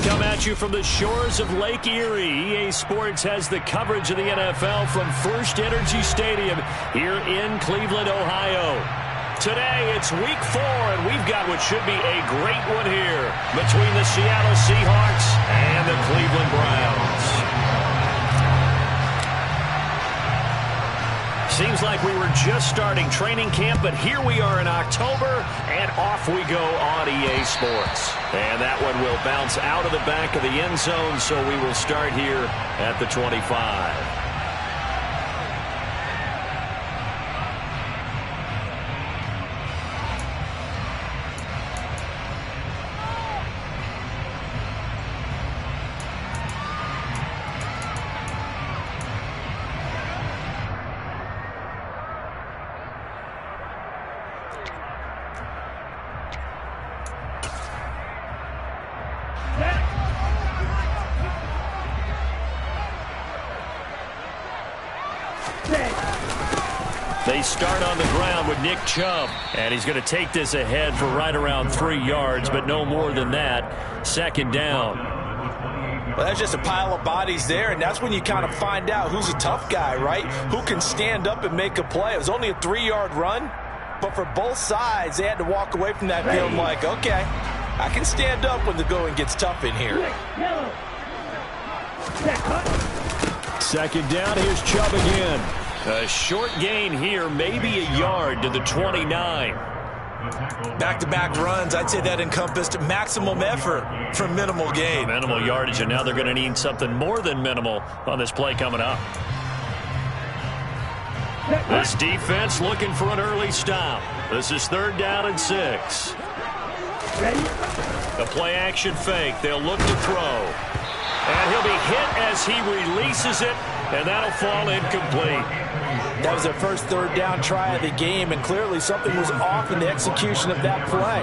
come at you from the shores of Lake Erie. EA Sports has the coverage of the NFL from First Energy Stadium here in Cleveland, Ohio. Today, it's Week 4, and we've got what should be a great one here between the Seattle Seahawks and the Cleveland Browns. Seems like we were just starting training camp, but here we are in October, and off we go on EA Sports. And that one will bounce out of the back of the end zone, so we will start here at the 25. They start on the ground with Nick Chubb, and he's going to take this ahead for right around 3 yards, but no more than that. Second down. Well, that's just a pile of bodies there, and that's when you kind of find out who's a tough guy, right? Who can stand up and make a play. It was only a 3-yard run, but for both sides, they had to walk away from that field like, okay, I can stand up when the going gets tough in here. Second down, here's Chubb again. A short gain here, maybe a yard to the 29. Back-to-back runs, I'd say that encompassed maximum effort for minimal gain. Minimal yardage, and now they're going to need something more than minimal on this play coming up. This defense looking for an early stop. This is 3rd down and 6. The play-action fake. They'll look to throw. And he'll be hit as he releases it, and that'll fall incomplete. That was their first 3rd down try of the game, and clearly something was off in the execution of that play.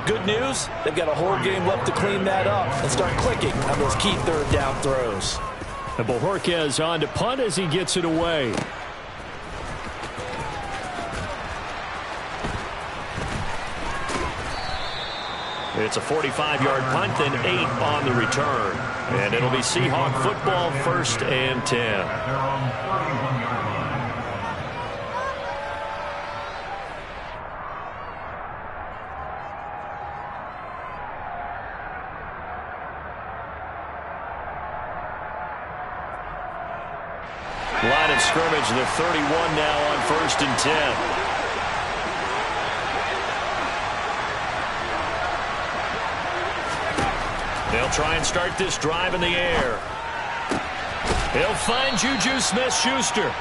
Good news, they've got a whole game left to clean that up and start clicking on those key 3rd down throws. And Bojorquez on to punt as he gets it away. It's a 45-yard punt, then 8 on the return. And it'll be Seahawk football, 1st and 10. Line of scrimmage, the 31 now on 1st and 10. They'll try and start this drive in the air. He'll find Juju Smith-Schuster.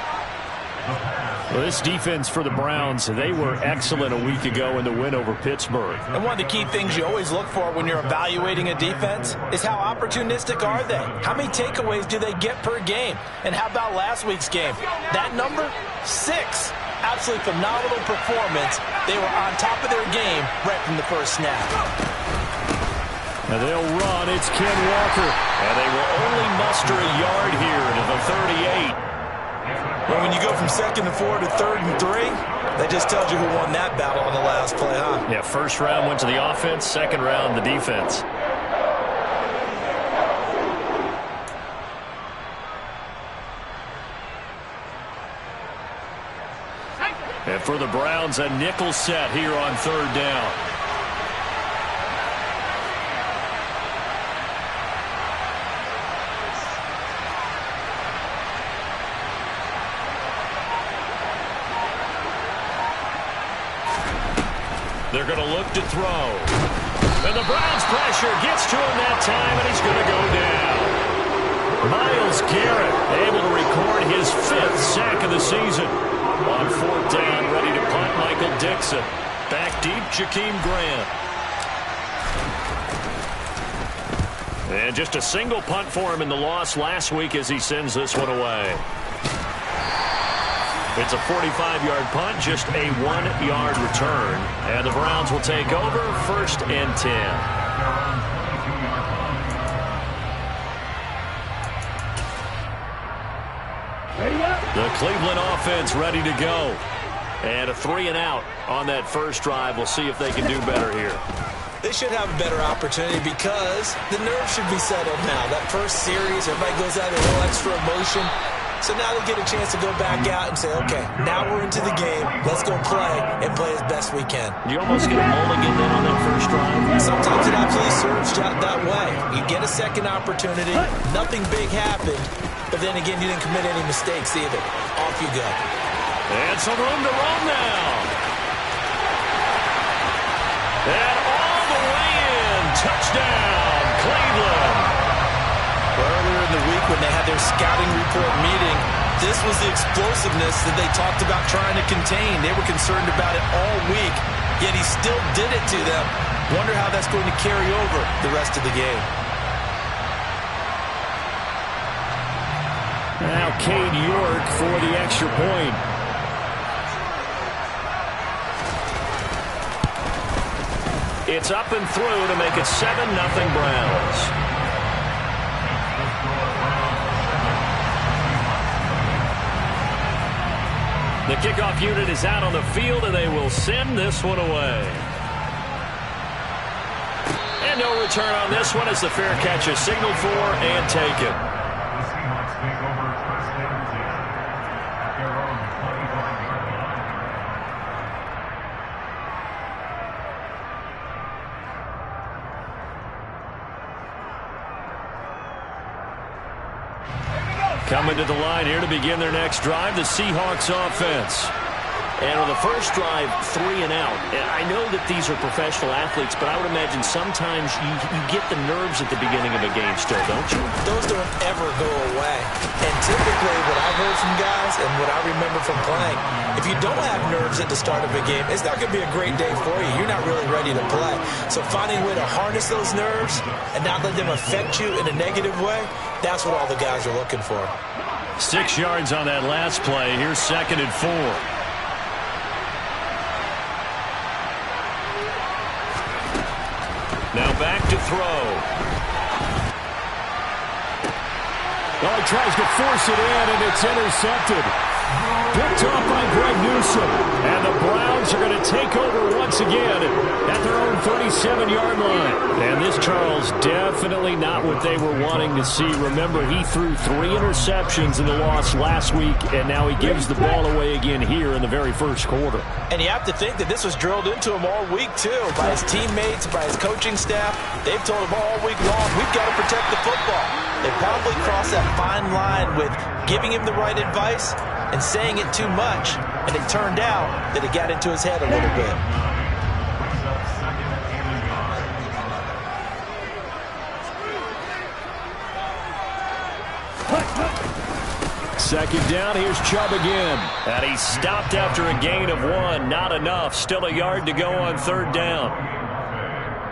Well, this defense for the Browns, they were excellent a week ago in the win over Pittsburgh. And one of the key things you always look for when you're evaluating a defense is how opportunistic are they? How many takeaways do they get per game? And how about last week's game? That number, 6. Absolutely phenomenal performance. They were on top of their game right from the first snap. Now they'll run. It's Ken Walker. And they will only muster a yard here to the 38. Well, when you go from 2nd and 4 to 3rd and 3, that just tells you who won that battle on the last play, huh? Yeah, first round went to the offense, second round the defense. And for the Browns, a nickel set here on 3rd down. They're going to look to throw. And the Browns pressure gets to him that time, and he's going to go down. Myles Garrett able to record his 5th sack of the season. On 4th down, ready to punt, Michael Dixon. Back deep, Jakeem Grant. And just a single punt for him in the loss last week as he sends this one away. It's a 45-yard punt, just a 1-yard return. And the Browns will take over, 1st and 10. The Cleveland offense ready to go. And a 3-and-out on that first drive. We'll see if they can do better here. They should have a better opportunity because the nerves should be settled now. That first series, everybody goes out with a little extra emotion. So now they get a chance to go back out and say, okay, now we're into the game. Let's go play and play as best we can. You almost get a mulligan then on that first drive. Sometimes it absolutely serves that way. You get a second opportunity. Nothing big happened. But then again, you didn't commit any mistakes either. Off you go. And some room to run now. And all the way in. Touchdown, Cleveland. Earlier in the week when they had their scouting report meeting, this was the explosiveness that they talked about trying to contain. They were concerned about it all week, yet he still did it to them. Wonder how that's going to carry over the rest of the game. Now Cade York for the extra point. It's up and through to make it 7-0 Browns. The kickoff unit is out on the field, and they will send this one away. And no return on this one as the fair catch is signaled for and taken. Coming to the line here to begin their next drive, the Seahawks offense. And on the first drive, 3 and out. And I know that these are professional athletes, but I would imagine sometimes you get the nerves at the beginning of a game still, don't you? Those don't ever go away. And typically what I've heard from guys and what I remember from playing, if you don't have nerves at the start of a game, it's not going to be a great day for you. You're not really ready to play. So finding a way to harness those nerves and not let them affect you in a negative way, that's what all the guys are looking for. 6 yards on that last play. Here's 2nd and 4. Now back to throw. Oh, he tries to force it in, and it's intercepted. Picked off by Greg Newsome. And the Browns are going to take over once again at their own 37-yard line. And this, Charles, definitely not what they were wanting to see. Remember, he threw 3 interceptions in the loss last week, and now he gives the ball away again here in the very first quarter. And you have to think that this was drilled into him all week, too, by his teammates, by his coaching staff. They've told him all week long, we've got to protect the football. They probably crossed that fine line with giving him the right advice and saying it too much, and it turned out that it got into his head a little bit. Second down, here's Chubb again. And he stopped after a gain of 1. Not enough. Still a yard to go on 3rd down.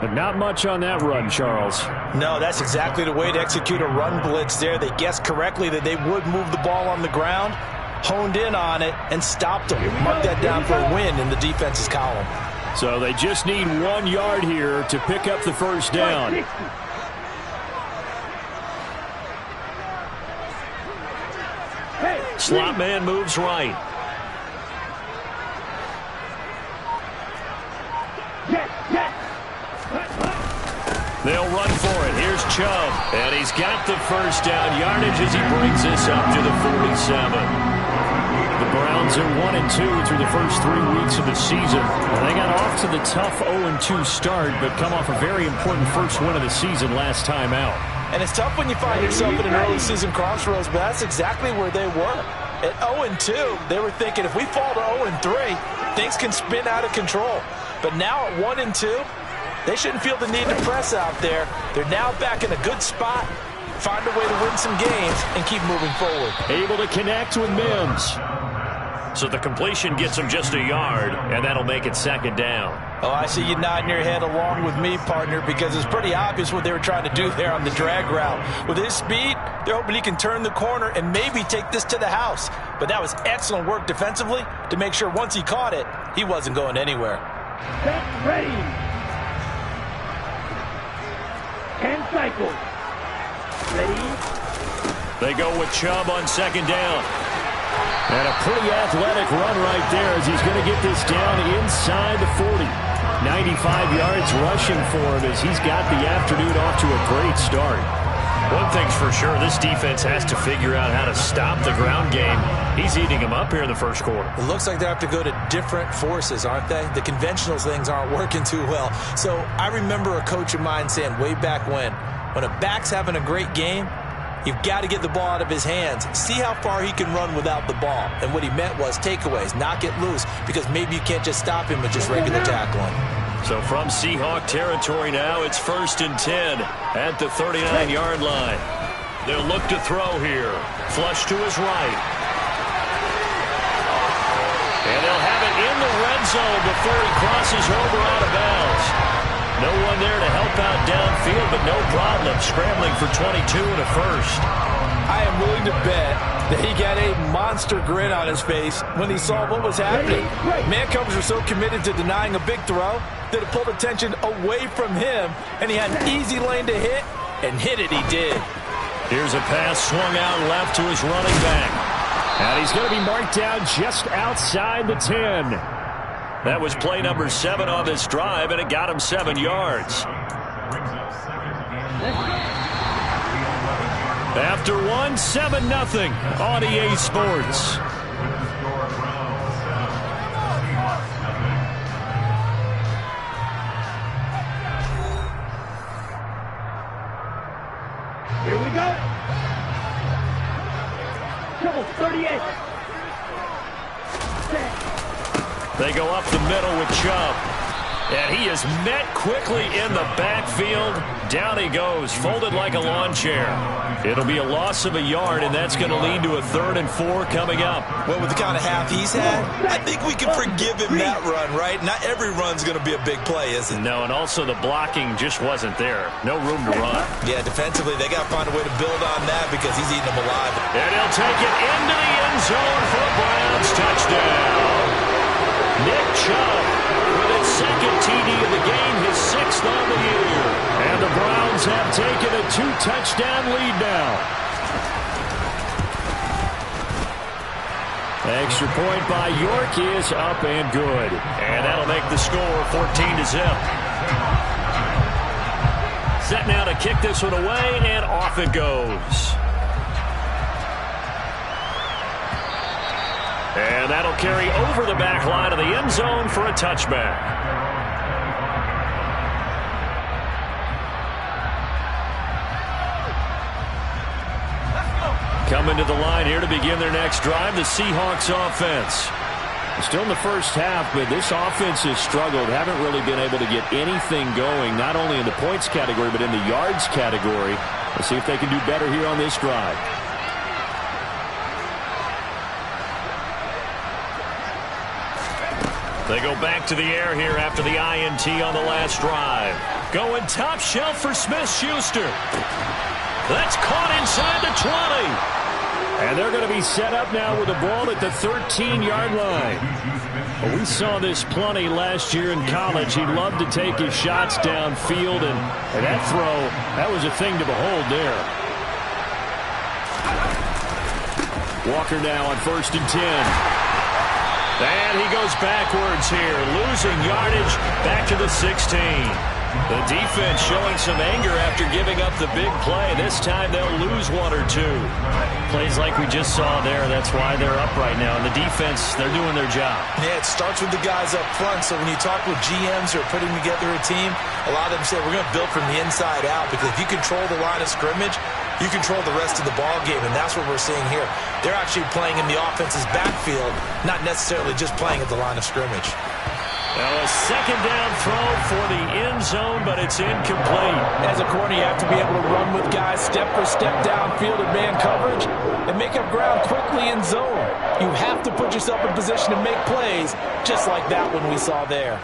But not much on that run, Charles. No, that's exactly the way to execute a run blitz there. They guessed correctly that they would move the ball on the ground, honed in on it, and stopped them. Mark that down for a win in the defense's column. So they just need 1 yard here to pick up the first down. Slot man moves right. They'll run for it. Here's Chubb. And he's got the first down yardage as he brings this up to the 47. The Browns are 1-2 through the first 3 weeks of the season. They got off to the tough 0-2 start, but come off a very important first win of the season last time out. And it's tough when you find yourself in an early season crossroads, but that's exactly where they were. At 0-2, they were thinking if we fall to 0-3, things can spin out of control. But now at 1-2, they shouldn't feel the need to press out there. They're now back in a good spot, find a way to win some games, and keep moving forward. Able to connect with Mims. So the completion gets him just a yard, and that'll make it 2nd down. Oh, I see you nodding your head along with me, partner, because it's pretty obvious what they were trying to do there on the drag route. With his speed, they're hoping he can turn the corner and maybe take this to the house. But that was excellent work defensively to make sure once he caught it, he wasn't going anywhere. Set, ready. 10 cycles. Ready. They go with Chubb on 2nd down. And a pretty athletic run right there as he's going to get this down inside the 40. 95 yards rushing for him as he's got the afternoon off to a great start. One thing's for sure, this defense has to figure out how to stop the ground game. He's eating them up here in the first quarter. It looks like they have to go to different forces, aren't they? The conventional things aren't working too well. So I remember a coach of mine saying way back when a back's having a great game, you've got to get the ball out of his hands. See how far he can run without the ball. And what he meant was takeaways, knock it loose, because maybe you can't just stop him with just regular tackling. So from Seahawk territory now, it's 1st and 10 at the 39-yard line. They'll look to throw here. Flush to his right. And they'll have it in the red zone before he crosses over out of bounds. No one there to help out downfield, but no problem scrambling for 22 and a first. I am willing to bet that he got a monster grin on his face when he saw what was happening. Man-covers were so committed to denying a big throw that it pulled attention away from him, and he had an easy lane to hit, and hit it he did. Here's a pass swung out left to his running back. And he's going to be marked down just outside the 10. That was play number 7 on this drive, and it got him 7 yards. After 7-0 on EA Sports. Here we go. Double 38. They go up the middle with Chubb. And he is met quickly in the backfield. Down he goes, folded like a lawn chair. It'll be a loss of a yard, and that's going to lead to a 3rd and 4 coming up. Well, with the kind of half he's had, I think we can forgive him that run, right? Not every run's going to be a big play, is it? No, and also the blocking just wasn't there. No room to run. Yeah, defensively, they got to find a way to build on that because he's eating them alive. And he'll take it into the end zone for a Browns touchdown. Nick Chubb with his 2nd TD of the game, his 6th on the year. And the Browns have taken a 2-touchdown lead now. Extra point by York is up and good. And that'll make the score 14-0. Set now to kick this one away, and off it goes. And that'll carry over the back line of the end zone for a touchback. Coming to the line here to begin their next drive, the Seahawks offense. Still in the first half, but this offense has struggled. Haven't really been able to get anything going, not only in the points category, but in the yards category. Let's see if they can do better here on this drive. They go back to the air here after the INT on the last drive. Going top shelf for Smith-Schuster. That's caught inside the 20. And they're going to be set up now with the ball at the 13-yard line. Well, we saw this plenty last year in college. He loved to take his shots downfield, and that throw, that was a thing to behold there. Walker now on 1st and 10. And he goes backwards here, losing yardage back to the 16. The defense showing some anger after giving up the big play. This time they'll lose 1 or 2. Plays like we just saw there, that's why they're up right now. And the defense, they're doing their job. Yeah, it starts with the guys up front. So when you talk with GMs who are putting together a team, a lot of them say we're going to build from the inside out, because if you control the line of scrimmage, you control the rest of the ball game, and that's what we're seeing here. They're actually playing in the offense's backfield, not necessarily just playing at the line of scrimmage. Now a 2nd down throw for the end zone, but it's incomplete. As a corner, you have to be able to run with guys step for step downfield in man coverage and make up ground quickly in zone. You have to put yourself in position to make plays, just like that one we saw there.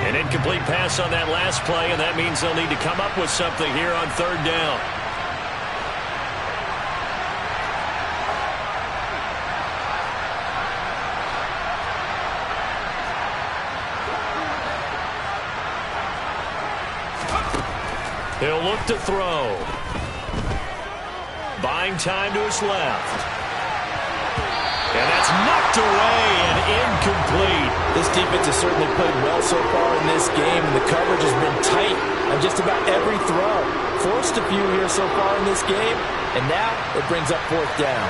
An incomplete pass on that last play, and that means they'll need to come up with something here on 3rd down. He'll look to throw. Buying time to his left. And that's knocked away and incomplete. This defense has certainly played well so far in this game, and the coverage has been tight on just about every throw. Forced a few here so far in this game, and now it brings up fourth down.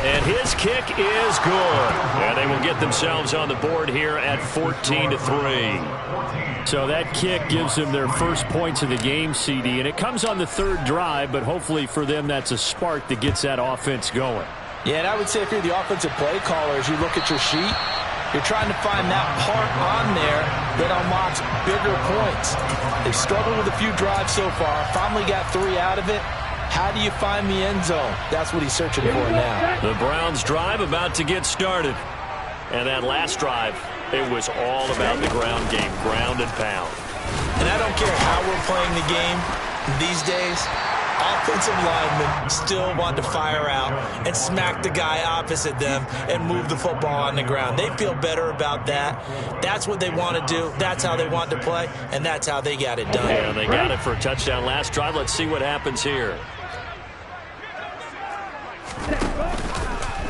And his kick is good. And they will get themselves on the board here at 14-3. So that kick gives them their first points of the game, CD. And it comes on the third drive, but hopefully for them that's a spark that gets that offense going. Yeah, and I would say if you're the offensive play caller, as you look at your sheet, you're trying to find that part on there that unlocks bigger points. They've struggled with a few drives so far, finally got 3 out of it. How do you find the end zone? That's what he's searching for now. The Browns drive about to get started. And that last drive, it was all about the ground game, ground and pound. And I don't care how we're playing the game these days, offensive linemen still want to fire out and smack the guy opposite them and move the football on the ground. They feel better about that. That's what they want to do. That's how they want to play, and that's how they got it done. Yeah, they got it for a touchdown last drive. Let's see what happens here.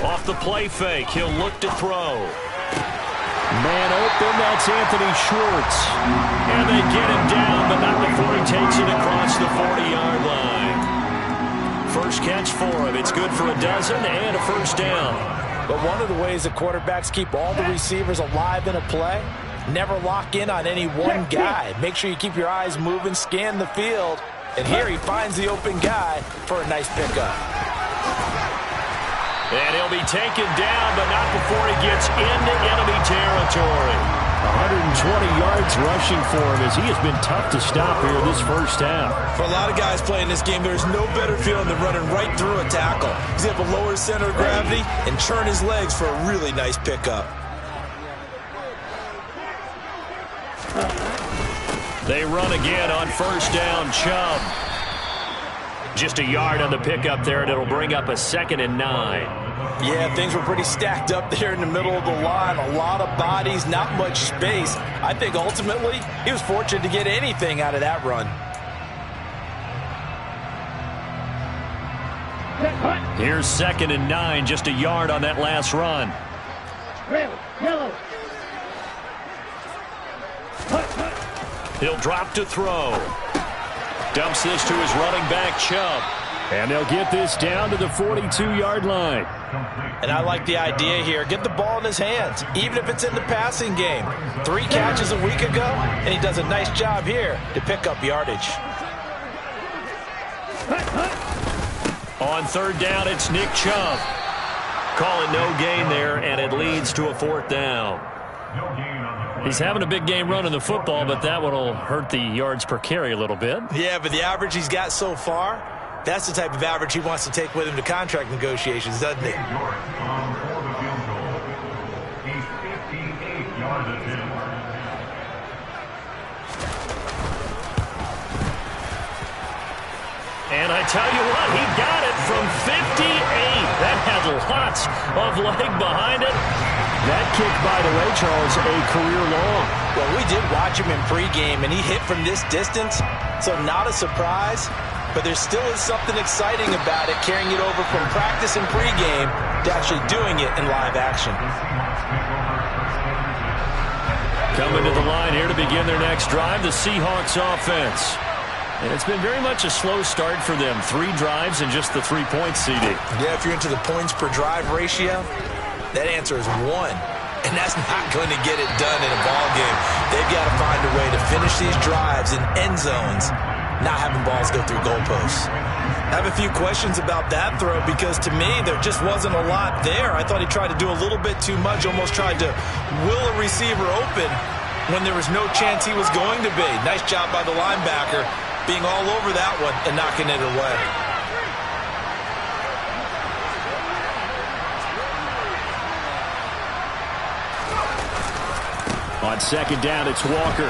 Off the play fake, he'll look to throw. Man open, that's Anthony Schwartz. And they get him down, but not before he takes it across the 40-yard line. First catch for him. It's good for a dozen and a first down. But one of the ways the quarterbacks keep all the receivers alive in a play, never lock in on any one guy. Make sure you keep your eyes moving, scan the field. And here he finds the open guy for a nice pickup. And he'll be taken down, but not before he gets into enemy territory. 120 yards rushing for him as he has been tough to stop here this first half. For a lot of guys playing this game, there's no better feeling than running right through a tackle. He's able to lower his center of gravity and churn his legs for a really nice pickup. They run again on first down, Chubb. Just a yard on the pickup there, and it'll bring up a 2nd and 9. Yeah, things were pretty stacked up there in the middle of the line. A lot of bodies, not much space. I think ultimately he was fortunate to get anything out of that run. Here's 2nd and 9, just a yard on that last run. Yellow. He'll drop to throw. Dumps this to his running back, Chubb. And they'll get this down to the 42-yard line. And I like the idea here. Get the ball in his hands, even if it's in the passing game. 3 catches a week ago, and he does a nice job here to pick up yardage. On third down, it's Nick Chubb. Call it no gain there, and it leads to a 4th down. He's having a big game running the football, but that one will hurt the yards per carry a little bit. Yeah, but the average he's got so far, that's the type of average he wants to take with him to contract negotiations, doesn't he? And I tell you what, he got it from 58. That had lots of leg behind it. That kick, by the way, Charles, a career long. Well, we did watch him in pregame, and he hit from this distance, so not a surprise. But there still is something exciting about it, carrying it over from practice and pregame to actually doing it in live action. Coming to the line here to begin their next drive, the Seahawks offense. And it's been very much a slow start for them. 3 drives and just the 3 points, CD. Yeah, if you're into the points per drive ratio, that answer is 1. And that's not going to get it done in a ball game. They've got to find a way to finish these drives in end zones, not having balls go through goalposts. I have a few questions about that throw because to me there just wasn't a lot there. I thought he tried to do a little bit too much, almost tried to will a receiver open when there was no chance he was going to be. Nice job by the linebacker being all over that one and knocking it away. On second down, it's Walker.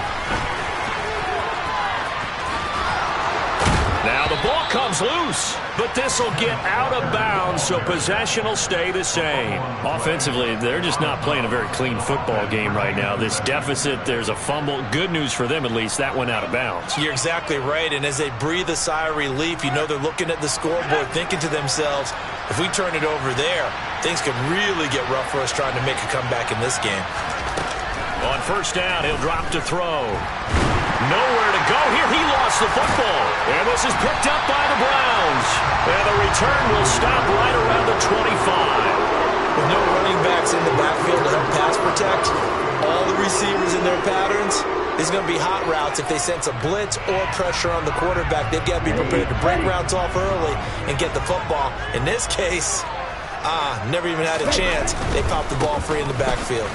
Now the ball comes loose, but this will get out of bounds, so possession will stay the same. Offensively, they're just not playing a very clean football game right now. This deficit, there's a fumble. Good news for them, at least. That went out of bounds. You're exactly right, and as they breathe a sigh of relief, you know they're looking at the scoreboard thinking to themselves, if we turn it over there, things could really get rough for us trying to make a comeback in this game. On first down, he'll drop to throw. Nowhere to go here. He lost the football. And this is picked up by the Browns. And the return will stop right around the 25. With no running backs in the backfield to help pass protect, all the receivers in their patterns, there's going to be hot routes. If they sense a blitz or pressure on the quarterback, they've got to be prepared to break routes off early and get the football. In this case, never even had a chance. They popped the ball free in the backfield.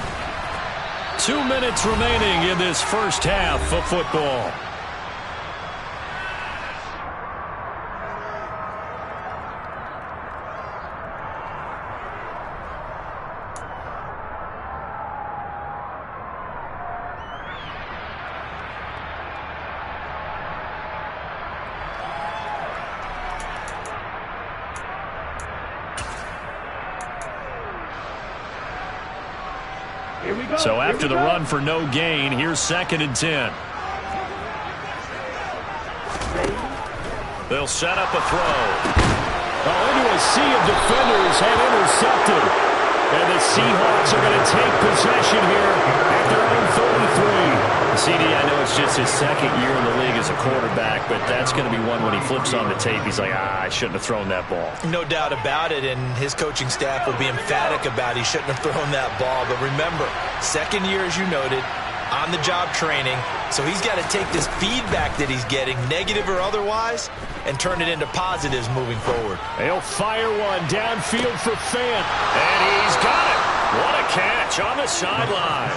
2 minutes remaining in this first half of football. So after the run for no gain, here's 2nd and 10. They'll set up a throw. Into a sea of defenders and intercepted. And the Seahawks are going to take possession here at their own 33. CD, I know it's just his 2nd year in the league as a quarterback, but that's going to be one when he flips on the tape, he's like, I shouldn't have thrown that ball. No doubt about it, and his coaching staff will be emphatic about he shouldn't have thrown that ball. But remember, 2nd year, as you noted, on-the-job training, so he's got to take this feedback that he's getting, negative or otherwise, and turn it into positives moving forward. He'll fire one downfield for Fant, and he's got it. What a catch on the sideline.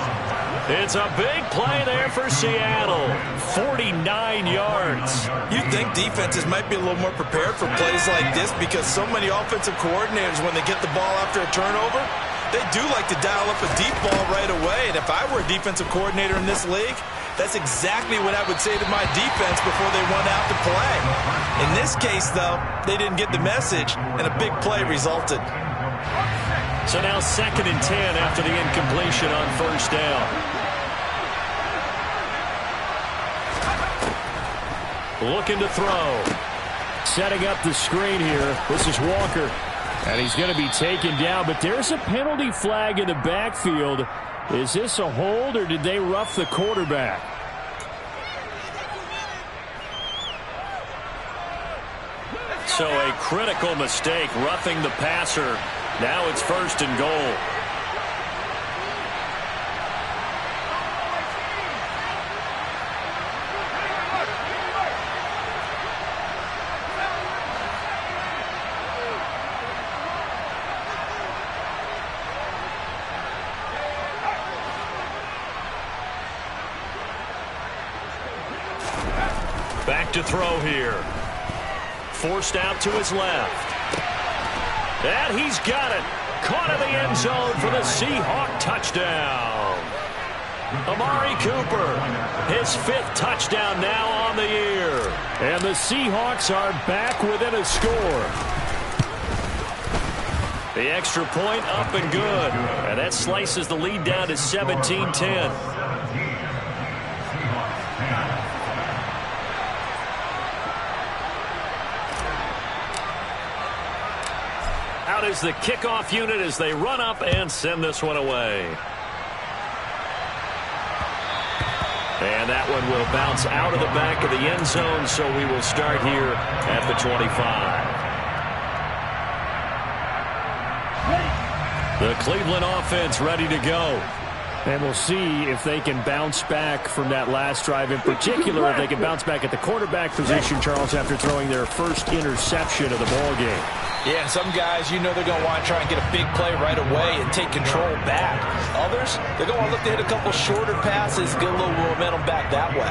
It's a big play there for Seattle. 49 yards. You'd think defenses might be a little more prepared for plays like this because so many offensive coordinators, when they get the ball after a turnover, they do like to dial up a deep ball right away. And if I were a defensive coordinator in this league, that's exactly what I would say to my defense before they run out to play. In this case, though, they didn't get the message, and a big play resulted. So now 2nd and 10 after the incompletion on first down. Looking to throw. Setting up the screen here. This is Walker. And he's going to be taken down, but there's a penalty flag in the backfield. Is this a hold, or did they rough the quarterback? So a critical mistake, roughing the passer. Now it's 1st and goal. Back to throw here. Forced out to his left. And he's got it. Caught in the end zone for the Seahawk touchdown. Amari Cooper, his 5th touchdown now on the year. And the Seahawks are back within a score. The extra point up and good. And that slices the lead down to 17-10. Out is the kickoff unit as they run up and send this one away. And that one will bounce out of the back of the end zone, so we will start here at the 25. The Cleveland offense ready to go. And we'll see if they can bounce back from that last drive, in particular if they can bounce back at the quarterback position, Charles, after throwing their first interception of the ball game. Yeah, and some guys, you know they're going to want to try and get a big play right away and take control back. Others, they're going to want to look to hit a couple shorter passes, get a little momentum back that way.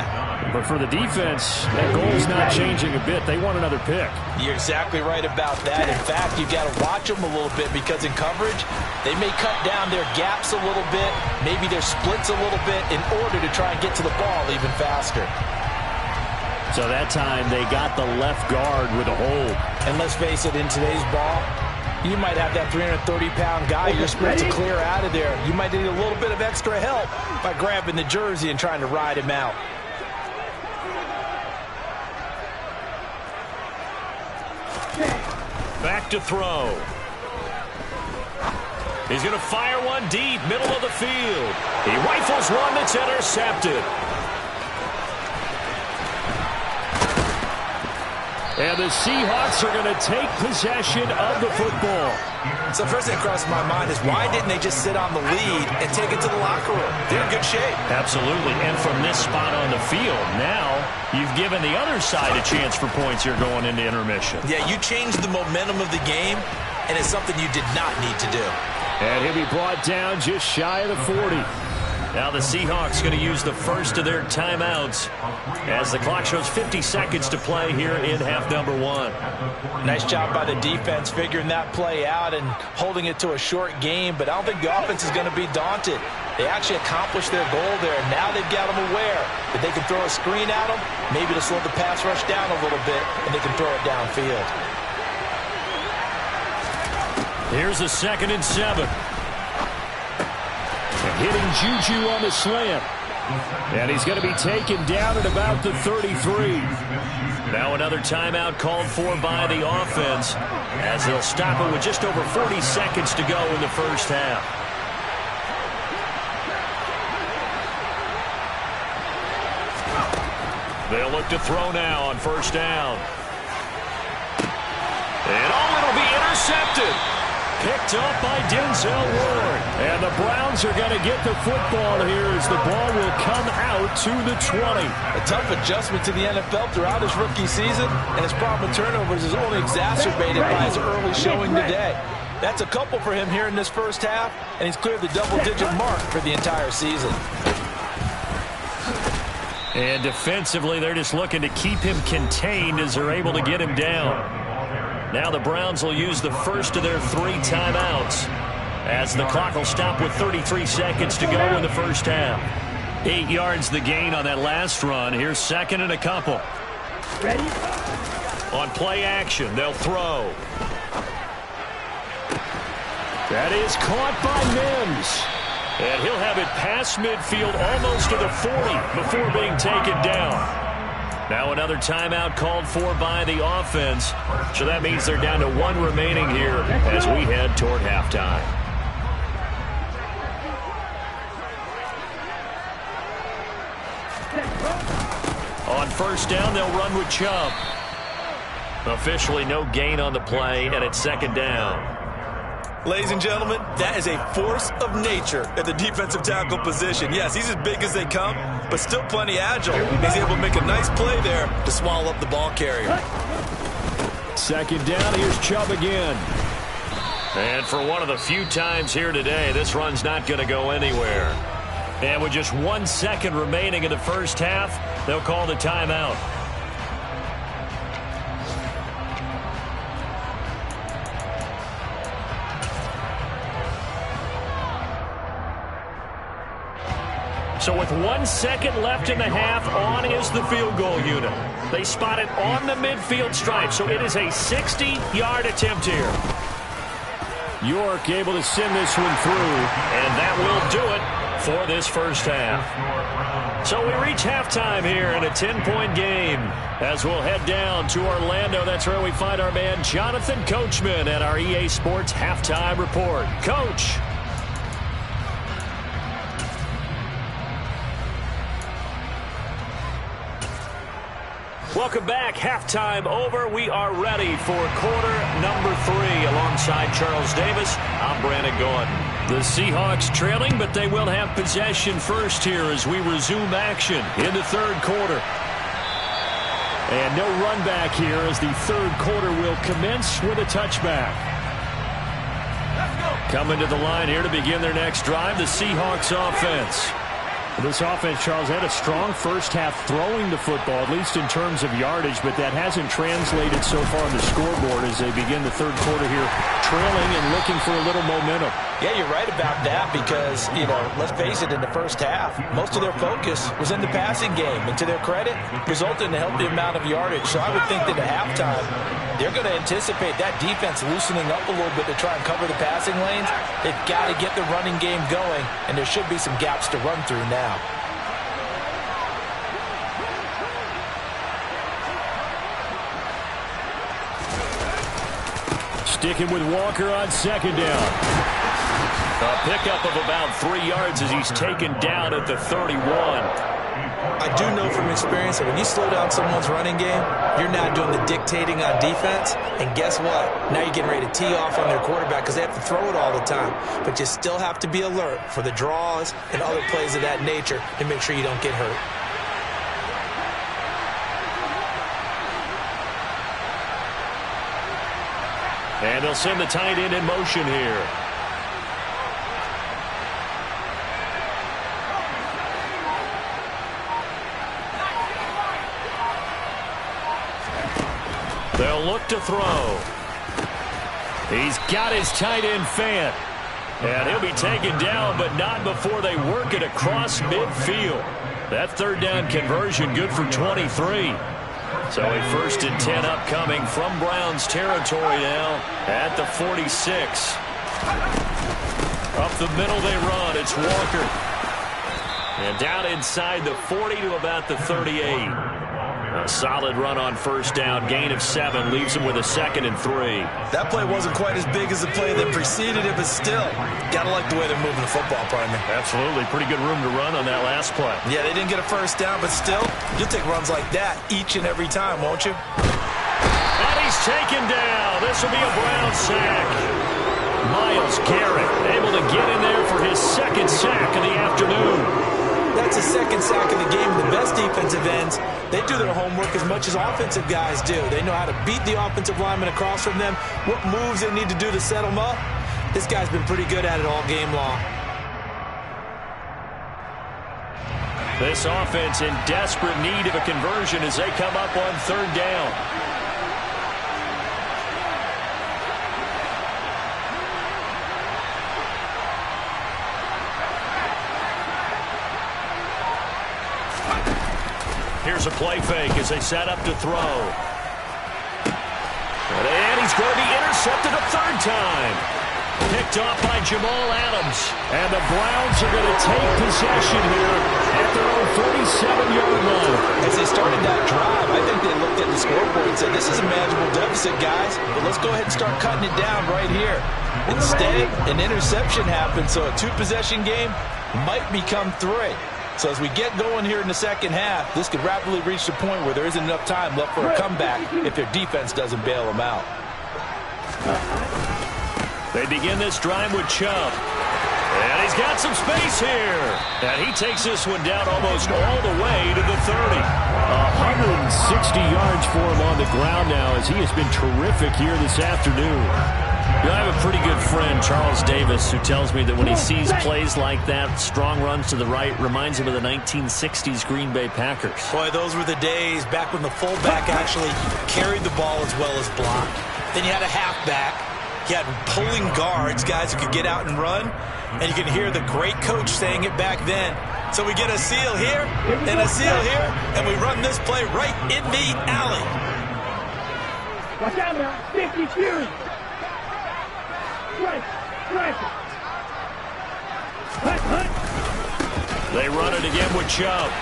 But for the defense, that goal is not changing a bit. They want another pick. You're exactly right about that. In fact, you've got to watch them a little bit because in coverage, they may cut down their gaps a little bit, maybe their splits a little bit in order to try and get to the ball even faster. So that time they got the left guard with a hold. And let's face it, in today's ball, you might have that 330-pound guy you're supposed to clear out of there. You might need a little bit of extra help by grabbing the jersey and trying to ride him out. Back to throw. He's going to fire one deep, middle of the field. He rifles one that's intercepted. And the Seahawks are going to take possession of the football. So first thing across my mind is, why didn't they just sit on the lead and take it to the locker room? They're in good shape. Absolutely. And from this spot on the field, now you've given the other side a chance for points here going into intermission. Yeah, you changed the momentum of the game, and it's something you did not need to do. And he'll be brought down just shy of the 40. Now the Seahawks going to use the first of their timeouts as the clock shows 50 seconds to play here in half number 1. Nice job by the defense figuring that play out and holding it to a short game, but I don't think the offense is going to be daunted. They actually accomplished their goal there. Now they've got them aware that they can throw a screen at them, maybe to slow the pass rush down a little bit, and they can throw it downfield. Here's a 2nd and 7. Hitting Juju on the slant. And he's going to be taken down at about the 33. Now another timeout called for by the offense as they'll stop it with just over 40 seconds to go in the first half. They'll look to throw now on first down. And it'll be intercepted. Picked up by Denzel Ward. And the Browns are going to get the football here as the ball will come out to the 20. A tough adjustment to the NFL throughout his rookie season, and his problem with turnovers is only exacerbated by his early showing today. That's a couple for him here in this first half, and he's cleared the double-digit mark for the entire season. And defensively, they're just looking to keep him contained as they're able to get him down. Now the Browns will use the first of their 3 timeouts as the clock will stop with 33 seconds to go in the first half. 8 yards the gain on that last run. Here's 2nd and a couple. Ready? On play action, they'll throw. That is caught by Mims. And he'll have it past midfield almost to the 40 before being taken down. Now another timeout called for by the offense. So that means they're down to 1 remaining here as we head toward halftime. On first down, they'll run with Chubb. Officially no gain on the play, and it's 2nd down. Ladies and gentlemen, that is a force of nature at the defensive tackle position. Yes, he's as big as they come, but still plenty agile. He's able to make a nice play there to swallow up the ball carrier. 2nd down, here's Chubb again. And for one of the few times here today, this run's not going to go anywhere. And with just 1 second remaining in the first half, they'll call the timeout. So with 1 second left in the half, on is the field goal unit. They spot it on the midfield stripe, so it is a 60-yard attempt here. York able to send this one through, and that will do it for this first half. So we reach halftime here in a 10-point game as we'll head down to Orlando. That's where we find our man Jonathan Coachman at our EA Sports Halftime Report. Coach. Welcome back. Halftime over. We are ready for quarter number 3 alongside Charles Davis. I'm Brandon Gordon. The Seahawks trailing, but they will have possession first here as we resume action in the 3rd quarter. And no run back here as the 3rd quarter will commence with a touchback. Coming to the line here to begin their next drive, the Seahawks offense. This offense, Charles, had a strong first half throwing the football, at least in terms of yardage, but that hasn't translated so far on the scoreboard as they begin the 3rd quarter here, trailing and looking for a little momentum. Yeah, you're right about that because, let's face it, in the first half, most of their focus was in the passing game. And to their credit, resulted in a healthy amount of yardage. So I would think that at halftime, they're going to anticipate that defense loosening up a little bit to try and cover the passing lanes. They've got to get the running game going, and there should be some gaps to run through now. Sticking with Walker on second down. A pickup of about 3 yards as he's taken down at the 31. I do know from experience that when you slow down someone's running game, you're now doing the dictating on defense. And guess what? Now you're getting ready to tee off on their quarterback because they have to throw it all the time. But you still have to be alert for the draws and other plays of that nature to make sure you don't get hurt. And they'll send the tight end in motion here. They'll look to throw. He's got his tight end fan. And he'll be taken down, but not before they work it across midfield. That third down conversion good for 23. So a 1st and 10 upcoming from Browns territory now at the 46. Up the middle they run. It's Walker. And down inside the 40 to about the 38. A solid run on 1st down. Gain of 7 leaves him with a 2nd and 3. That play wasn't quite as big as the play that preceded it, but still, gotta like the way they're moving the football, partner. Absolutely. Pretty good room to run on that last play. Yeah, they didn't get a 1st down, but still, you'll take runs like that each and every time, won't you? And he's taken down. This will be a Brown sack. Myles Garrett able to get in there for his 2nd sack of the afternoon. That's a 2nd sack of the game. The best defensive ends, they do their homework as much as offensive guys do. They know how to beat the offensive lineman across from them, what moves they need to do to set them up. This guy's been pretty good at it all game long. This offense in desperate need of a conversion as they come up on 3rd down. Here's a play fake as they set up to throw. And he's going to be intercepted a 3rd time. Picked off by Jamal Adams. And the Browns are going to take possession here at their own 47-yard line. As they started that drive, I think they looked at the scoreboard and said, this is a manageable deficit, guys, but let's go ahead and start cutting it down right here. Instead, an interception happened, so a 2-possession game might become 3. So as we get going here in the 2nd half, this could rapidly reach the point where there isn't enough time left for a comeback if their defense doesn't bail them out. They begin this drive with Chubb. And he's got some space here. And he takes this one down almost all the way to the 30. 160 yards for him on the ground now as he has been terrific here this afternoon. I have a pretty good friend, Charles Davis, who tells me that when he sees plays like that, strong runs to the right, reminds him of the 1960s Green Bay Packers. Boy, those were the days back when the fullback actually carried the ball as well as blocked. Then you had a halfback. You had pulling guards, guys who could get out and run. And you can hear the great coach saying it back then. So we get a seal here and a seal here, and we run this play right in the alley. Watch out now. 50 Fury. They run it again with Chubb.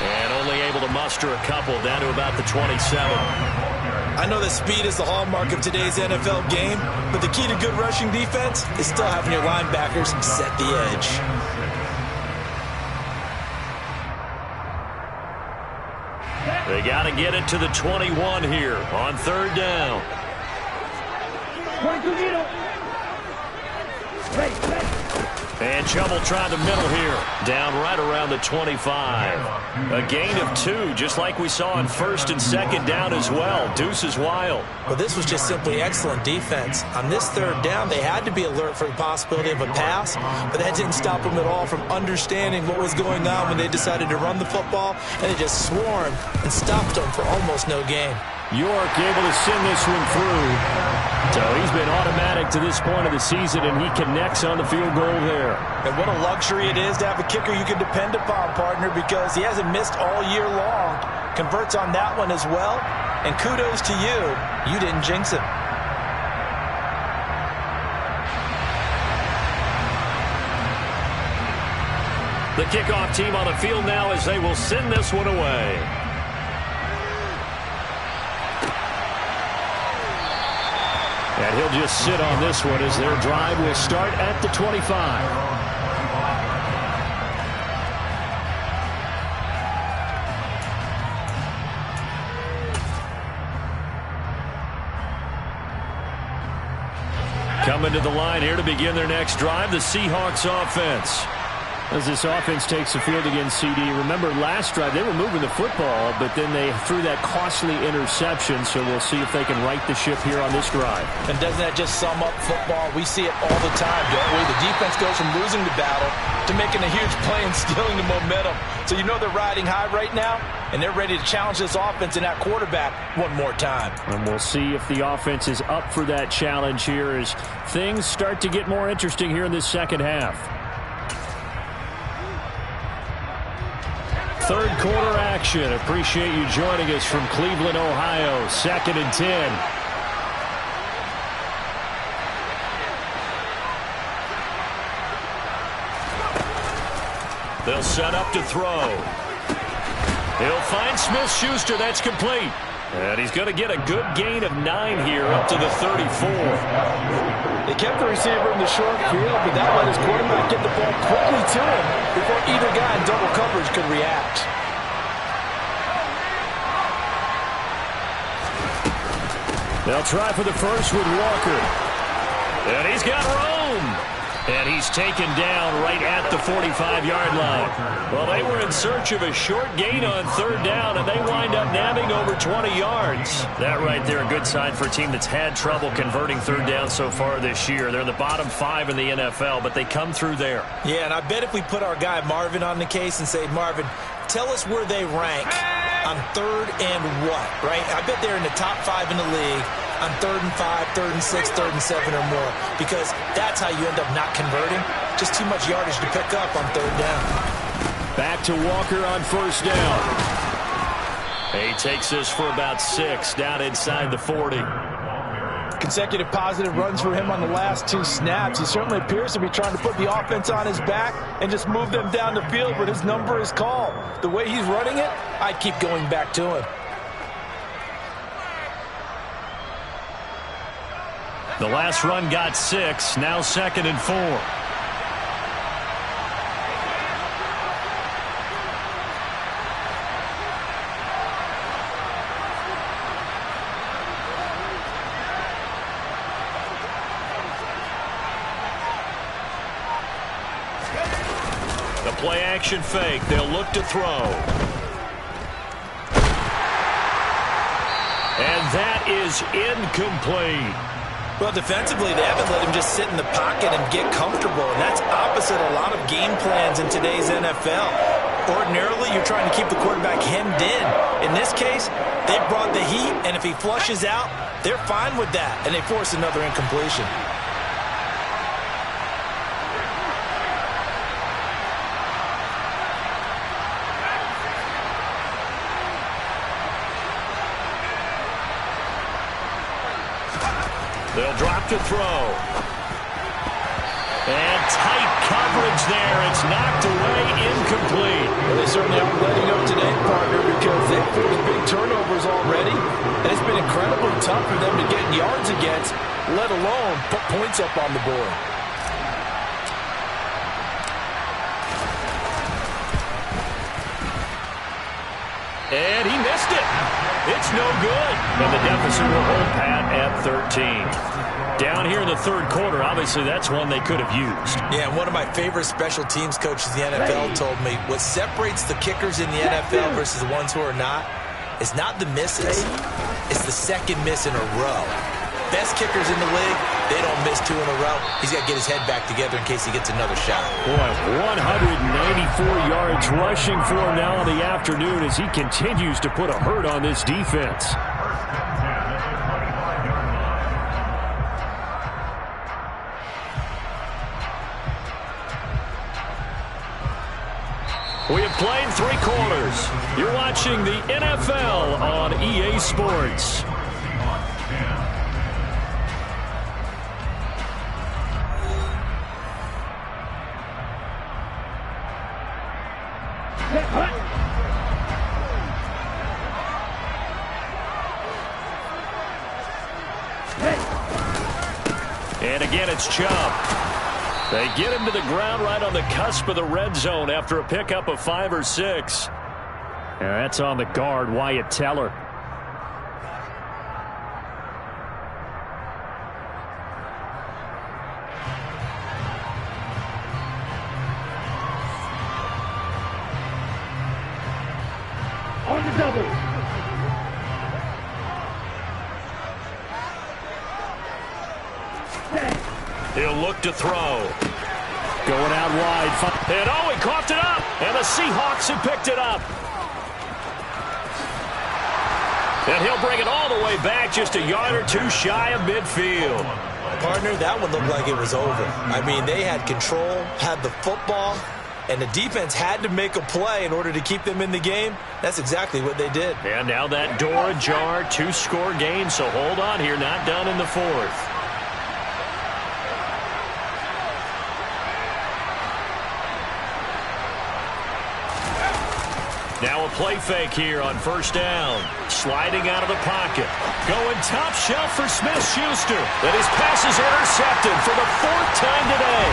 And only able to muster a couple down to about the 27. I know that speed is the hallmark of today's NFL game, but the key to good rushing defense is still having your linebackers set the edge. They got to get it to the 21 here on 3rd down. And Chubb will try the middle here. Down right around the 25. A gain of 2, just like we saw on 1st and 2nd down as well. Deuce is wild. Well, this was just simply excellent defense. On this 3rd down, they had to be alert for the possibility of a pass, but that didn't stop them at all from understanding what was going on when they decided to run the football, and they just swarmed and stopped them for almost no gain. York able to send this one through. So he's been automatic to this point of the season, and he connects on the field goal there. And what a luxury it is to have a kicker you can depend upon, partner, because he hasn't missed all year long. Converts on that one as well. And kudos to you. You didn't jinx it. The kickoff team on the field now as they will send this one away. And he'll just sit on this one as their drive will start at the 25. Coming to the line here to begin their next drive, the Seahawks offense. As this offense takes the field against CD, remember last drive they were moving the football, but then they threw that costly interception, so we'll see if they can right the ship here on this drive. And doesn't that just sum up football? We see it all the time, don't we? The defense goes from losing the battle to making a huge play and stealing the momentum. So you know they're riding high right now, and they're ready to challenge this offense and that quarterback one more time. And we'll see if the offense is up for that challenge here as things start to get more interesting here in this second half. Third quarter action. Appreciate you joining us from Cleveland, Ohio. 2nd and 10. They'll set up to throw. He'll find Smith-Schuster. That's complete. And he's going to get a good gain of 9 here up to the 34. They kept the receiver in the short field, but that let his quarterback get the ball quickly to him before either guy in double coverage could react. They'll try for the first with Walker. And he's got room. And he's taken down right at the 45-yard line. Well, they were in search of a short gain on 3rd down, and they wind up nabbing over 20 yards. That right there, a good sign for a team that's had trouble converting 3rd down so far this year. They're in the bottom 5 in the NFL, but they come through there. Yeah, and I bet if we put our guy Marvin on the case and say, Marvin, tell us where they rank on 3rd and what, right? I bet they're in the top 5 in the league on 3rd and 5, 3rd and 6, 3rd and 7 or more, because that's how you end up not converting. Just too much yardage to pick up on 3rd down. Back to Walker on 1st down. He takes this for about 6 down inside the 40. Consecutive positive runs for him on the last 2 snaps. He certainly appears to be trying to put the offense on his back and just move them down the field, but his number is called. The way he's running it, I'd keep going back to him. The last run got 6, now 2nd and 4. The play action fake, they'll look to throw. And that is incomplete. Well, defensively, they haven't let him just sit in the pocket and get comfortable, and that's opposite a lot of game plans in today's NFL. Ordinarily, you're trying to keep the quarterback hemmed in. In this case, they brought the heat, and if he flushes out, they're fine with that, and they force another incompletion. They'll drop to throw. And tight coverage there. It's knocked away, incomplete. Well, they certainly aren't letting up today, partner, because they've forced big turnovers already. And it's been incredibly tough for them to get yards against, let alone put points up on the board. And he missed it. It's no good. And the deficit will hold pat at 13. Down here in the 3rd quarter, obviously that's one they could have used. Yeah, and one of my favorite special teams coaches in the NFL told me what separates the kickers in the NFL versus the ones who are not is not the misses. It's the second miss in a row. Best kickers in the league, they don't miss 2 in a row. He's got to get his head back together in case he gets another shot. Boy, 194 yards rushing for him now in the afternoon as he continues to put a hurt on this defense. We have played 3 quarters. You're watching the NFL on EA Sports. And again, it's Chubb. They get him to the ground right on the cusp of the red zone after a pickup of 5 or 6. And that's on the guard, Wyatt Teller. On the double. He'll look to throw. Going out wide. And oh, he coughed it up. And the Seahawks have picked it up. And he'll bring it all the way back just a yard or 2 shy of midfield. Partner, that one looked like it was over. I mean, they had control, had the football, and the defense had to make a play in order to keep them in the game. That's exactly what they did. And now that door ajar, 2-score game, so hold on here, not done in the 4th. Now a play fake here on 1st down. Sliding out of the pocket. Going top shelf for Smith-Schuster. And his pass is intercepted for the 4th time today.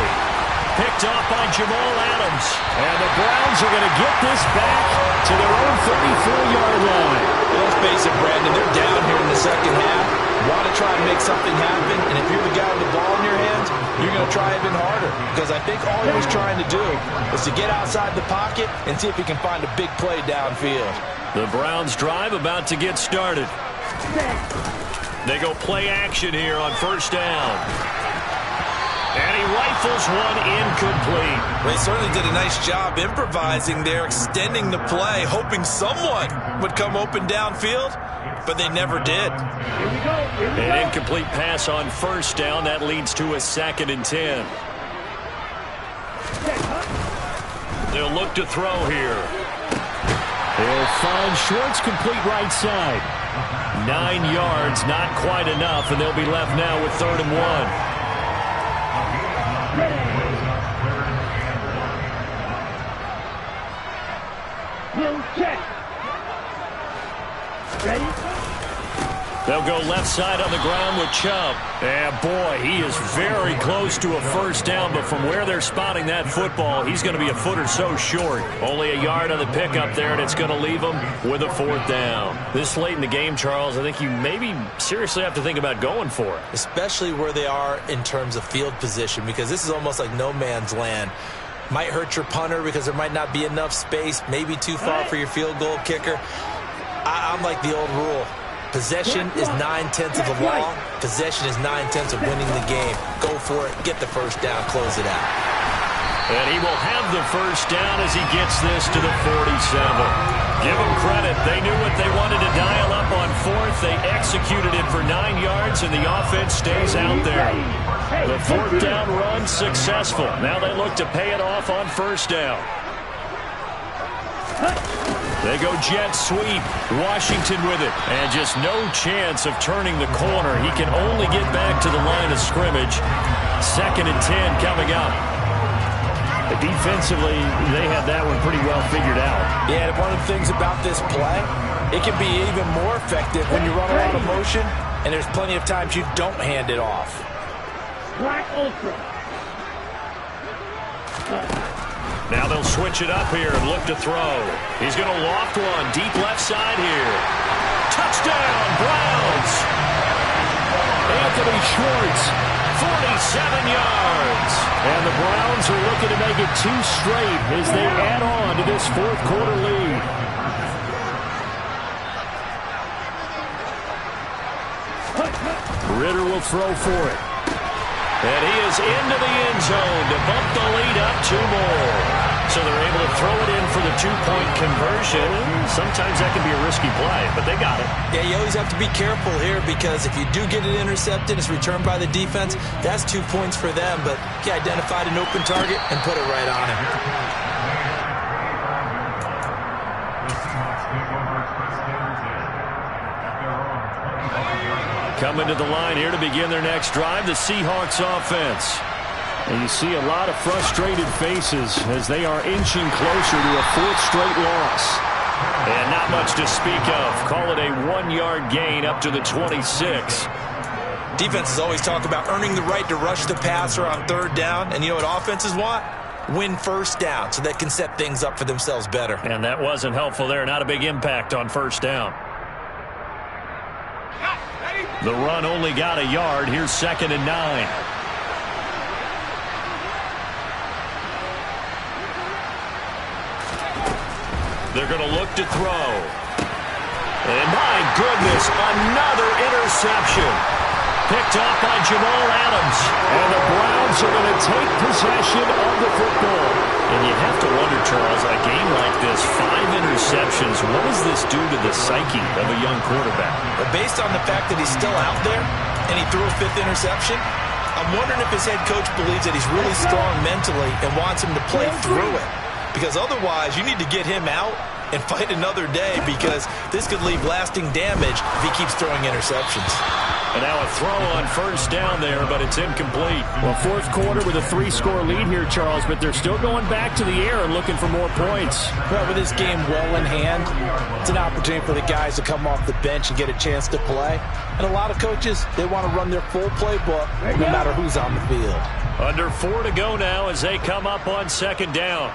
Picked off by Jamal Adams. And the Browns are going to get this back to their own 34-yard line. Let's face it, Brandon, they're down here in the second half. Want to try and make something happen, and if you're the guy with the ball in your hands, you're going to try even harder. Because I think all he was trying to do was to get outside the pocket and see if he can find a big play downfield. The Browns drive about to get started. They go play action here on 1st down. And he rifles one incomplete. They certainly did a nice job improvising there, extending the play, hoping someone would come open downfield, but they never did. An incomplete pass on 1st down. That leads to a 2nd and 10. They'll look to throw here. They'll find Schwartz complete right side. 9 yards, not quite enough, and they'll be left now with 3rd and 1. Check. Ready? They'll go left side on the ground with Chubb. And boy, he is very close to a 1st down, but from where they're spotting that football, he's going to be a foot or so short. Only a yard on the pickup there, and it's going to leave him with a 4th down. This late in the game, Charles, I think you maybe seriously have to think about going for it. Especially where they are in terms of field position, because this is almost like no man's land. Might hurt your punter because there might not be enough space, maybe too far for your field goal kicker. I'm like the old rule. Possession is 9/10 of the law. Possession is 9/10 of winning the game. Go for it. Get the 1st down. Close it out. And he will have the 1st down as he gets this to the 47. Give them credit. They knew what they wanted to dial up on 4th. They executed it for 9 yards, and the offense stays out there. The 4th down run successful. Now they look to pay it off on 1st down. They go jet sweep. Washington with it. And just no chance of turning the corner. He can only get back to the line of scrimmage. 2nd and 10 coming up. Defensively, they had that one pretty well figured out. Yeah, and one of the things about this play, it can be even more effective when you run a lot of motion, and there's plenty of times you don't hand it off. Black Ultra. Now they'll switch it up here and look to throw. He's going to loft one deep left side here. Touchdown, Browns! Anthony Schwartz, 47 yards. And the Browns are looking to make it 2 straight as they add on to this 4th quarter lead. Ritter will throw for it. And he is into the end zone to bump the lead up 2 more. So they're able to throw it in for the 2-point conversion. Sometimes that can be a risky play, but they got it. Yeah, you always have to be careful here because if you do get it intercepted, it's returned by the defense. That's 2 points for them, but he identified an open target and put it right on him. Coming to the line here to begin their next drive, the Seahawks offense. And you see a lot of frustrated faces as they are inching closer to a fourth straight loss. And not much to speak of. Call it a 1-yard gain up to the 26. Defenses always talk about earning the right to rush the passer on third down. And you know what offenses want? Win first down so they can set things up for themselves better. And that wasn't helpful there. Not a big impact on first down. The run only got a yard. Here's 2nd and 9. They're going to look to throw. And my goodness, another interception. Picked off by Jamal Adams. And the Browns are going to take possession of the football. And you have to wonder, Charles, a game like this, 5 interceptions, what does this do to the psyche of a young quarterback? But based on the fact that he's still out there and he threw a 5th interception, I'm wondering if his head coach believes that he's really strong mentally and wants him to play through it. Because otherwise, you need to get him out and fight another day, because this could leave lasting damage if he keeps throwing interceptions. And now a throw on first down there, but it's incomplete. Well, fourth quarter with a 3-score lead here, Charles, but they're still going back to the air and looking for more points. Well, with this game well in hand, it's an opportunity for the guys to come off the bench and get a chance to play. And a lot of coaches, they want to run their full playbook no matter who's on the field. Under 4 to go now as they come up on 2nd down.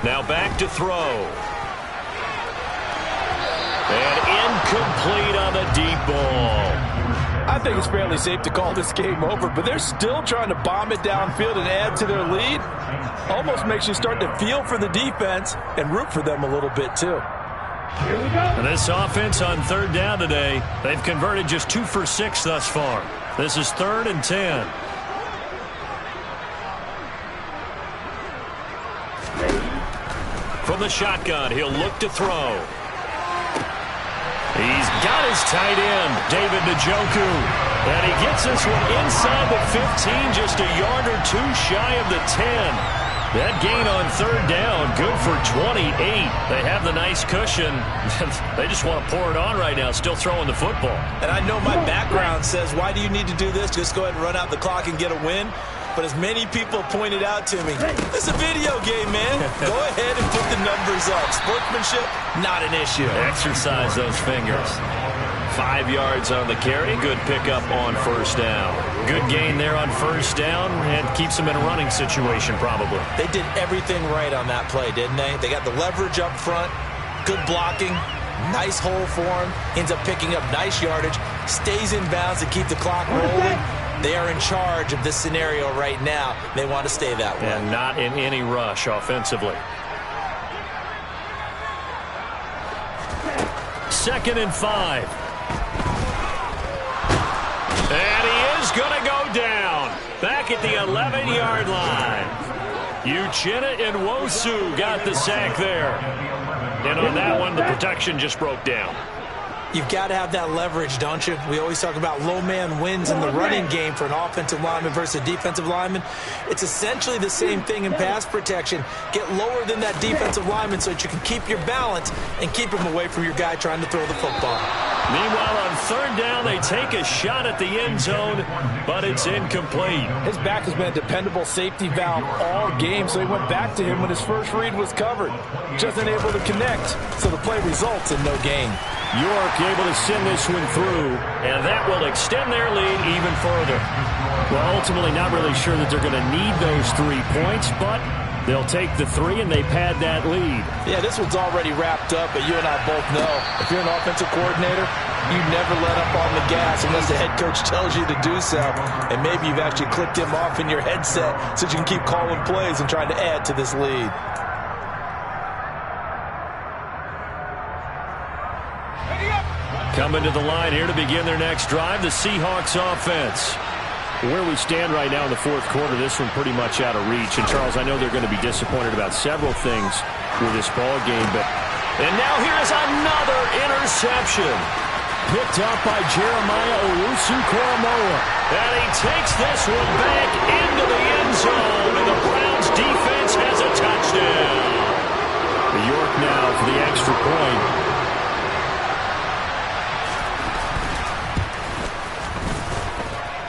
Now back to throw. And incomplete on the deep ball. I think it's fairly safe to call this game over, but they're still trying to bomb it downfield and add to their lead. Almost makes you start to feel for the defense and root for them a little bit too. Here we go. And this offense on 3rd down today, they've converted just 2 for 6 thus far. This is 3rd and 10. From the shotgun, he'll look to throw. He's got his tight end, David Njoku. And he gets this one inside the 15, just a yard or 2 shy of the 10. That gain on 3rd down, good for 28. They have the nice cushion. They just want to pour it on right now, still throwing the football. And I know my background says, why do you need to do this? Just go ahead and run out the clock and get a win. But as many people pointed out to me, it's a video game, man. Go ahead and put the numbers up. Sportsmanship, not an issue. Exercise those fingers. 5 yards on the carry. Good pickup on first down. Good gain there on first down and keeps them in a running situation probably. They did everything right on that play, didn't they? They got the leverage up front, good blocking, nice hole for him, ends up picking up nice yardage, stays in bounds to keep the clock rolling. They are in charge of this scenario right now. They want to stay that way. And not in any rush offensively. 2nd and 5. And he is going to go down. Back at the 11-yard line. Uchenna Nwosu got the sack there. And on that one, the protection just broke down. You've got to have that leverage, don't you? We always talk about low man wins in the running game for an offensive lineman versus a defensive lineman. It's essentially the same thing in pass protection. Get lower than that defensive lineman so that you can keep your balance and keep him away from your guy trying to throw the football. Meanwhile, on 3rd down, they take a shot at the end zone, but it's incomplete. His back has been a dependable safety valve all game, so he went back to him when his first read was covered. Just unable to connect, so the play results in no gain. York able to send this one through, and that will extend their lead even further. Well, ultimately not really sure that they're going to need those 3 points, but they'll take the 3 and they pad that lead. Yeah, this one's already wrapped up, but you and I both know if you're an offensive coordinator, you never let up on the gas unless the head coach tells you to do so. And maybe you've actually clicked him off in your headset so you can keep calling plays and trying to add to this lead. Coming to the line here to begin their next drive, the Seahawks offense. Where we stand right now in the 4th quarter, this one pretty much out of reach. And, Charles, I know they're going to be disappointed about several things with this ball game. And now here is another interception. Picked up by Jeremiah Owusu-Koramoah. And he takes this one back into the end zone. And the York now for the extra point.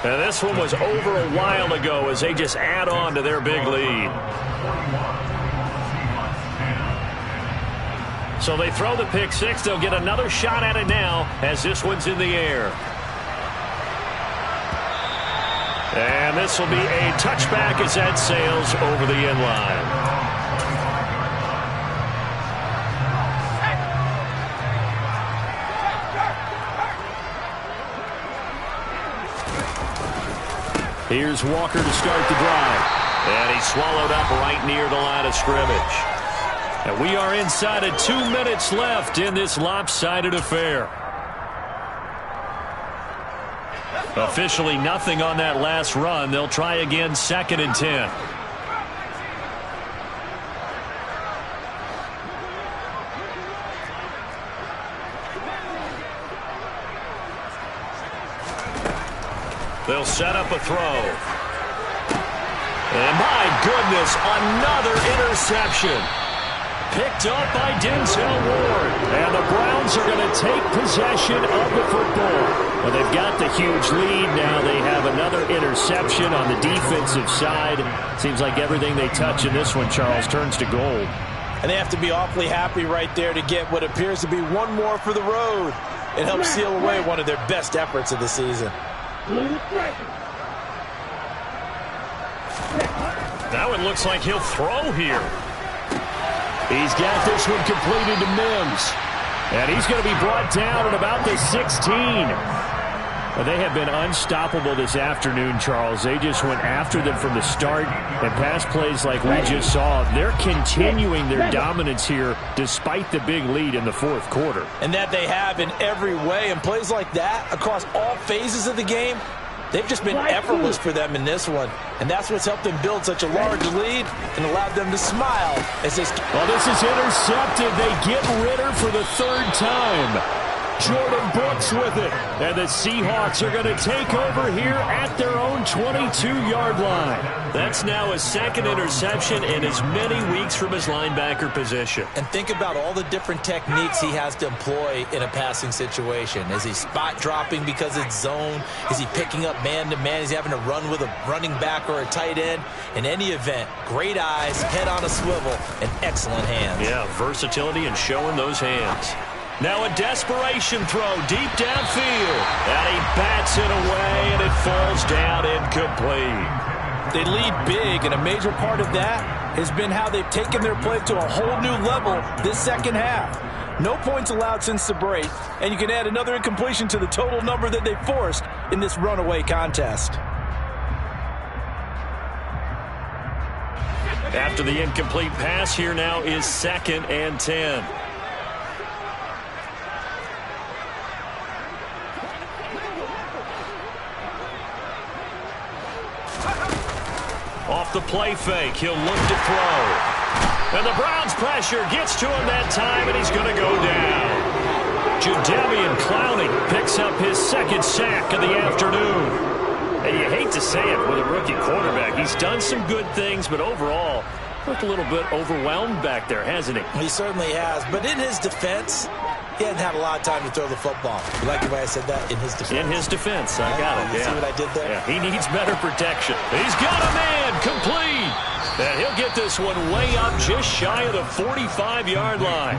And this one was over a while ago as they just add on to their big lead. So they throw the pick six. They'll get another shot at it now as this one's in the air. And this will be a touchback as that sails over the end line. Here's Walker to start the drive. And he's swallowed up right near the line of scrimmage. And we are inside of 2 minutes left in this lopsided affair. Officially nothing on that last run. They'll try again, 2nd and 10. They'll set up a throw. And my goodness, another interception. Picked up by Denzel Ward. And the Browns are going to take possession of the football. Well, they've got the huge lead. Now they have another interception on the defensive side. Seems like everything they touch in this one, Charles, turns to gold. And they have to be awfully happy right there to get what appears to be one more for the road. It helps seal away one of their best efforts of the season. That one looks like he'll throw here. He's got this one completed to Mims. And he's going to be brought down at about the 16. Well, they have been unstoppable this afternoon, Charles. They just went after them from the start. And pass plays like we just saw, they're continuing their dominance here despite the big lead in the fourth quarter. And that they have in every way. And plays like that across all phases of the game, they've just been effortless for them in this one. And that's what's helped them build such a large lead and allowed them to smile as this. Well, this is intercepted. They get Ritter for the 3rd time. Jordan Brooks with it. And the Seahawks are going to take over here at their own 22-yard line. That's now his 2nd interception in as many weeks from his linebacker position. And think about all the different techniques he has to employ in a passing situation. Is he spot dropping because it's zone? Is he picking up man-to-man? Is he having to run with a running back or a tight end? In any event, great eyes, head on a swivel, and excellent hands. Yeah, versatility and showing those hands. Now a desperation throw deep downfield. And he bats it away, and it falls down incomplete. They lead big, and a major part of that has been how they've taken their play to a whole new level this second half. No points allowed since the break, and you can add another incompletion to the total number that they forced in this runaway contest. After the incomplete pass, here now is 2nd and 10. Off the play fake, he'll look to throw. And the Browns pressure gets to him that time, and he's going to go down. Jadeveon Clowney picks up his 2nd sack of the afternoon. And you hate to say it with a rookie quarterback. He's done some good things, but overall, looked a little bit overwhelmed back there, hasn't he? He certainly has, but in his defense, he hasn't had a lot of time to throw the football. You like the way I said that? In his defense. In his defense. I got it. You yeah. see what I did there? Yeah, he needs better protection. He's got a man complete. And he'll get this one way up just shy of the 45-yard line.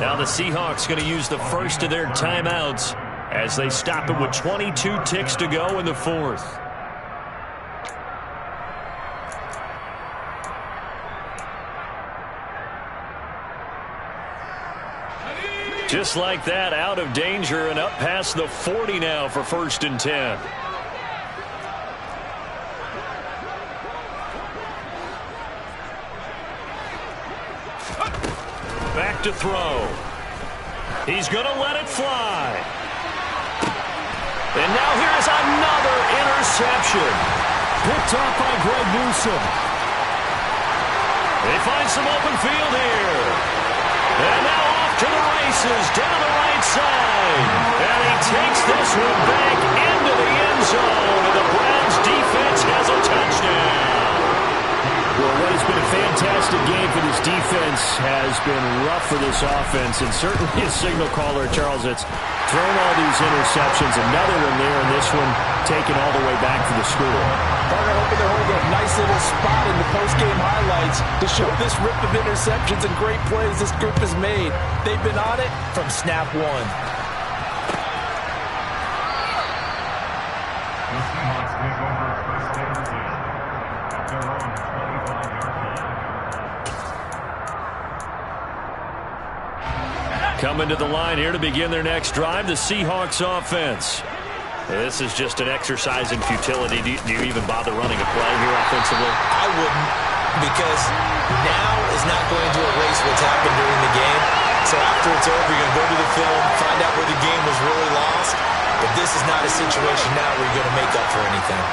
Now the Seahawks going to use the first of their timeouts as they stop it with 22 ticks to go in the 4th. Just like that, out of danger and up past the 40 now for 1st and 10. Back to throw. He's going to let it fly. And now here's another interception. Picked off by Greg Newsome. They find some open field here. And now off to the races, down the right side. And he takes this one back into the end zone. And the Browns defense has a touchdown. Well, what has been a fantastic game for this defense has been rough for this offense, and certainly a signal caller, Charles, that's thrown all these interceptions. Another one there, and this one taken all the way back for the school. Parker hoping to hold a nice little spot in the post-game highlights to show this rip of interceptions and great plays this group has made. They've been on it from snap one. Coming to the line here to begin their next drive, the Seahawks offense. This is just an exercise in futility. Do you even bother running a play here offensively? I wouldn't, because now is not going to erase what's happened during the game. So after it's over, you're going to go to the film, find out where the game was really lost. But this is not a situation now where you're going to make up for anything.